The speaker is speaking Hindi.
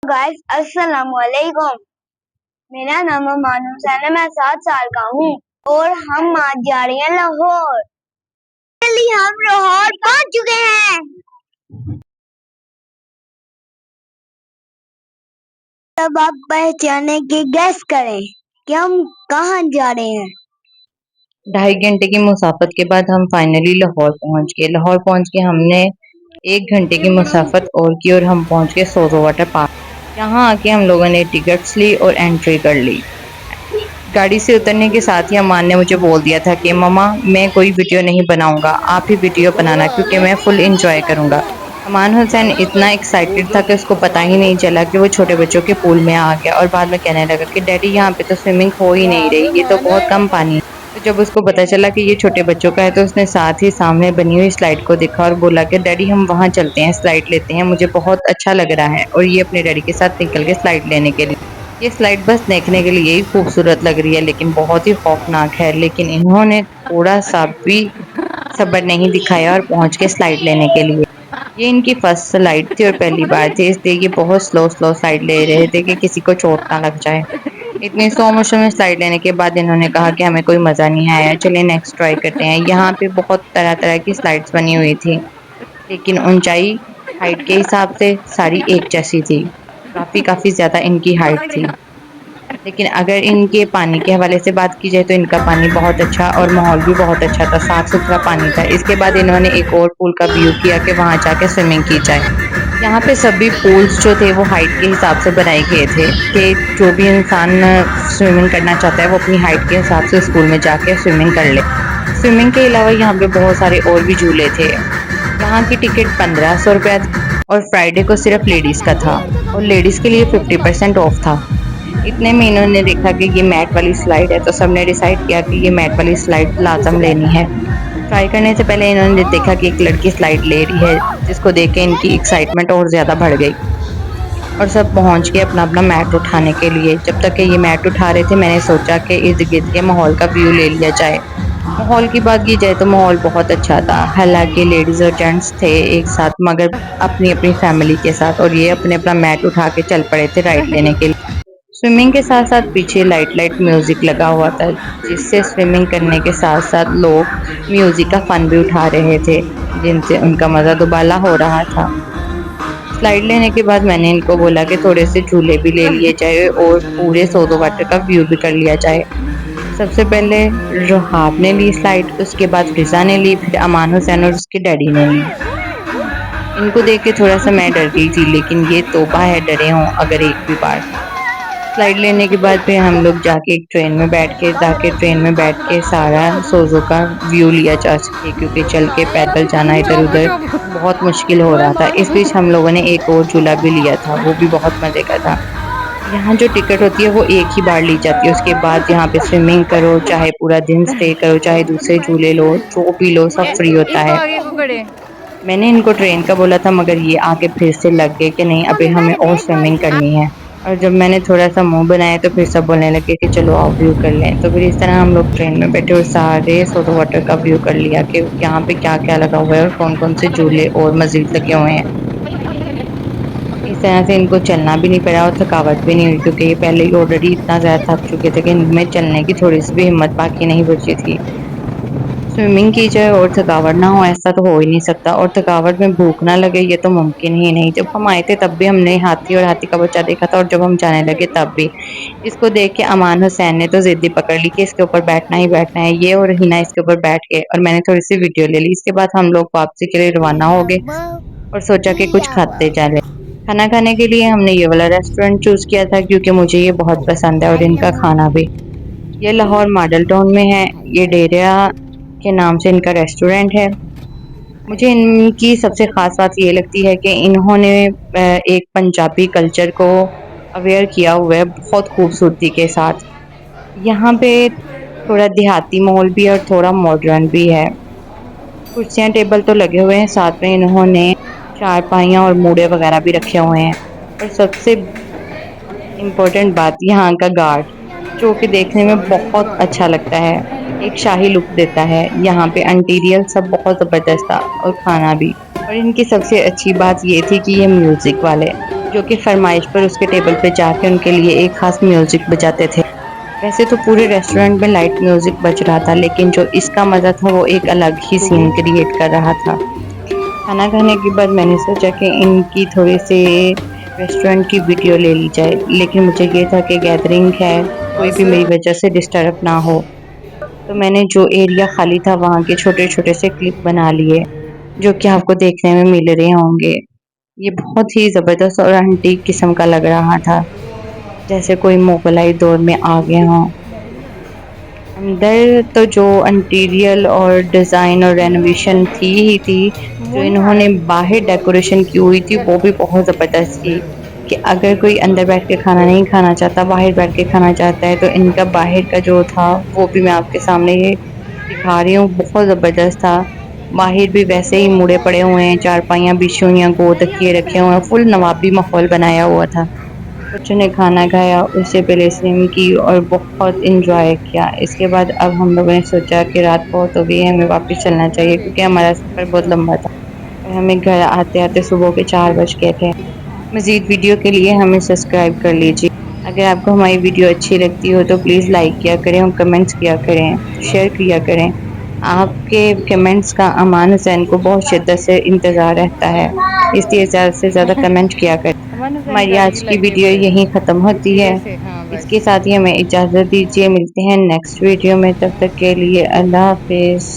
गाइस अस्सलाम वालेकुम। मेरा नाम अमान हुसैन है। मैं 7 साल का हूँ और हम आज जा रहे हैं लाहौर। हम लाहौर पहुँच चुके हैं। तब आप पहचाने की गैस करें कि हम कहाँ जा रहे हैं। 2.5 घंटे की मुसाफत के बाद हम फाइनली लाहौर पहुंच गए। लाहौर पहुंच के हमने 1 घंटे की मुसाफत और की और हम पहुंच गए सोजो वाटर पार्क। यहाँ आके हम लोगों ने टिकट्स ली और एंट्री कर ली। गाड़ी से उतरने के साथ ही अमान ने मुझे बोल दिया था कि मम्मा मैं कोई वीडियो नहीं बनाऊंगा, आप ही वीडियो बनाना क्योंकि मैं फुल इंजॉय करूंगा। अमान हुसैन इतना एक्साइटेड था कि उसको पता ही नहीं चला कि वो छोटे बच्चों के पूल में आ गया और बाद में कहने लगा कि डैडी यहाँ पे तो स्विमिंग हो ही नहीं रही, ये तो बहुत कम पानी है। तो जब उसको पता चला कि ये छोटे बच्चों का है तो उसने साथ ही सामने बनी हुई स्लाइड को देखा और बोला कि डैडी हम वहाँ चलते हैं, स्लाइड लेते हैं, मुझे बहुत अच्छा लग रहा है। और ये अपने डैडी के साथ निकल के स्लाइड लेने के लिए। ये स्लाइड बस देखने के लिए ही खूबसूरत लग रही है लेकिन बहुत ही खौफनाक है, लेकिन इन्होंने थोड़ा सा भी सब्र नहीं दिखाया और पहुंच के स्लाइड लेने के लिए। ये इनकी फर्स्ट स्लाइड थी और पहली बार थी, इसलिए ये बहुत स्लो स्लो स्लाइड ले रहे थे कि किसी को चोट ना लग जाए। इतनी स्लो मोशन में स्लाइड लेने के बाद इन्होंने कहा कि हमें कोई मज़ा नहीं आया, चलिए नेक्स्ट ट्राई करते हैं। यहाँ पे बहुत तरह तरह की स्लाइड्स बनी हुई थी लेकिन ऊंचाई हाइट के हिसाब से सारी एक जैसी थी। काफ़ी ज़्यादा इनकी हाइट थी, लेकिन अगर इनके पानी के हवाले से बात की जाए तो इनका पानी बहुत अच्छा और माहौल भी बहुत अच्छा था, साफ़ सुथरा पानी था। इसके बाद इन्होंने एक और पूल का व्यू किया कि वहाँ जाके स्विमिंग की जाए। यहाँ पे सभी पूल्स जो थे वो हाइट के हिसाब से बनाए गए थे कि जो भी इंसान स्विमिंग करना चाहता है वो अपनी हाइट के हिसाब से उस पूल में जाके स्विमिंग कर ले। स्विमिंग के अलावा यहाँ पे बहुत सारे और भी झूले थे। यहाँ की टिकट 1500 रुपया थी और फ्राइडे को सिर्फ लेडीज़ का था और लेडीज़ के लिए 50% ऑफ था। इतने में इन्होंने देखा कि ये मैट वाली स्लाइड है तो सबने डिसाइड किया कि ये मैट वाली स्लाइड लाजम लेनी है। ट्राई करने से पहले इन्होंने देखा कि एक लड़की स्लाइड ले रही है, जिसको देख के इनकी एक्साइटमेंट और ज़्यादा बढ़ गई और सब पहुंच के अपना अपना मैट उठाने के लिए। जब तक कि ये मैट उठा रहे थे मैंने सोचा कि इर्द गिर्द के माहौल का व्यू ले लिया जाए। माहौल की बात की जाए तो माहौल बहुत अच्छा था, हालांकि लेडीज़ और जेंट्स थे एक साथ मगर अपनी अपनी फैमिली के साथ, और ये अपने अपना मैट उठा के चल पड़े थे राइड लेने के लिए। स्विमिंग के साथ साथ पीछे लाइट म्यूजिक लगा हुआ था, जिससे स्विमिंग करने के साथ साथ लोग म्यूजिक का फन भी उठा रहे थे, जिनसे उनका मज़ा दुबाला हो रहा था। स्लाइड लेने के बाद मैंने इनको बोला कि थोड़े से झूले भी ले लिए जाए और पूरे सोजो वाटर का व्यू भी कर लिया जाए। सबसे पहले रुहाब ने ली स्लाइड, उसके बाद फिजा ने ली, फिर अमान हुसैन और उसके डैडी ने ली। इनको देख के थोड़ा सा मैं डर गई थी, लेकिन ये तौबा है डरे हों अगर एक भी बार। स्लाइड लेने के बाद फिर हम लोग जाके एक ट्रेन में बैठ के ताकि ट्रेन में बैठ के सारा सोजो का व्यू लिया जा सके, क्योंकि चल के पैदल जाना इधर उधर बहुत मुश्किल हो रहा था। इस बीच हम लोगों ने एक और झूला भी लिया था, वो भी बहुत मज़े का था। यहाँ जो टिकट होती है वो एक ही बार ली जाती है, उसके बाद यहाँ पे स्विमिंग करो, चाहे पूरा दिन स्टे करो, चाहे दूसरे झूले लो, जो भी लो, सब फ्री होता है। मैंने इनको ट्रेन का बोला था मगर ये आके फिर से लग गए कि नहीं अभी हमें और स्विमिंग करनी है। और जब मैंने थोड़ा सा मुंह बनाया तो फिर सब बोलने लगे कि चलो आओ व्यू कर लें। तो फिर इस तरह हम लोग ट्रेन में बैठे और सारे सोजो वाटर का व्यू कर लिया कि यहाँ पे क्या क्या लगा हुआ है और कौन कौन से झूले और मजीद लगे हुए हैं। इस तरह से इनको चलना भी नहीं पड़ा और थकावट भी नहीं हुई, क्योंकि ये पहले ही ऑलरेडी इतना ज़्यादा थक चुके थे कि इनमें चलने की थोड़ी सी भी हिम्मत बाकी नहीं बची थी। स्विमिंग की जाए और थकावट ना हो ऐसा तो हो ही नहीं सकता, और थकावट में भूख ना लगे ये तो मुमकिन ही नहीं। जब हम आए थे तब भी हमने हाथी और हाथी का बच्चा देखा था और जब हम जाने लगे तब भी। इसको देख के अमान हुसैन ने तो जिद्दी पकड़ ली कि इसके ऊपर बैठना ही बैठना है, ये और हिना इसके ऊपर बैठ गए और मैंने थोड़ी सी वीडियो ले ली। इसके बाद हम लोग वापसी के लिए रवाना हो गए और सोचा कि कुछ खाते चले। खाना खाने के लिए हमने ये वाला रेस्टोरेंट चूज़ किया था क्योंकि मुझे ये बहुत पसंद है और इनका खाना भी। ये लाहौर मॉडल टाउन में है, ये डेरिया के नाम से इनका रेस्टोरेंट है। मुझे इनकी सबसे ख़ास बात ये लगती है कि इन्होंने एक पंजाबी कल्चर को अवेयर किया हुआ है बहुत खूबसूरती के साथ। यहाँ पे थोड़ा देहाती माहौल भी है और थोड़ा मॉडर्न भी है। कुर्सियाँ टेबल तो लगे हुए हैं, साथ में इन्होंने चारपाइयाँ और मूड़े वगैरह भी रखे हुए हैं। और सबसे इम्पोर्टेंट बात यहाँ का गार्ड, जो कि देखने में बहुत अच्छा लगता है, एक शाही लुक देता है। यहाँ पे इंटीरियर सब बहुत ज़बरदस्त था और खाना भी। और इनकी सबसे अच्छी बात ये थी कि ये म्यूज़िक वाले जो कि फरमाइश पर उसके टेबल पे जाके उनके लिए एक खास म्यूजिक बजाते थे। वैसे तो पूरे रेस्टोरेंट में लाइट म्यूजिक बज रहा था, लेकिन जो इसका मजा था वो एक अलग ही सीन क्रिएट कर रहा था। खाना खाने के बाद मैंने सोचा कि इनकी थोड़ी सी रेस्टोरेंट की वीडियो ले ली जाए, लेकिन मुझे ये था कि गैदरिंग है, कोई भी मेरी वजह से डिस्टर्ब ना हो। तो मैंने जो एरिया खाली था वहाँ के छोटे छोटे से क्लिप बना लिए, जो कि आपको देखने में मिल रहे होंगे। ये बहुत ही जबरदस्त और एंटीक किस्म का लग रहा था, जैसे कोई मुगलाई दौर में आ गए हों। अंदर तो जो इंटीरियर और डिज़ाइन और रेनोवेशन थी ही थी, जो इन्होंने बाहर डेकोरेशन की हुई थी वो भी बहुत ज़बरदस्त थी, कि अगर कोई अंदर बैठ के खाना नहीं खाना चाहता, बाहर बैठ के खाना चाहता है, तो इनका बाहर का जो था वो भी मैं आपके सामने ये दिखा रही हूँ, बहुत ज़बरदस्त था। बाहर भी वैसे ही मुड़े पड़े हुए हैं, चारपाइयाँ बिछी हुई हैं, गोल तकिए रखे हुए हैं, फुल नवाबी माहौल बनाया हुआ था। बच्चों ने खाना खाया, उससे पहले स्विम की और बहुत इंजॉय किया। इसके बाद अब हम लोगों ने सोचा कि रात बहुत हो गई है, हमें वापस चलना चाहिए, क्योंकि हमारा सफ़र बहुत लंबा था और हमें घर आते आते सुबह के 4 बज गए थे। मज़ीद वीडियो के लिए हमें सब्सक्राइब कर लीजिए। अगर आपको हमारी वीडियो अच्छी लगती हो तो प्लीज़ लाइक किया करें और कमेंट्स किया करें, शेयर किया करें। आपके कमेंट्स का अमान हुसैन को बहुत शिद्दत से इंतज़ार रहता है, इसलिए ज़्यादा से ज़्यादा कमेंट किया करें। हमारी आज की वीडियो यहीं ख़त्म होती है। इसके साथ ही हमें इजाज़त दीजिए, मिलते हैं नेक्स्ट वीडियो में, तब तक के लिए अल्लाह हाफिज़।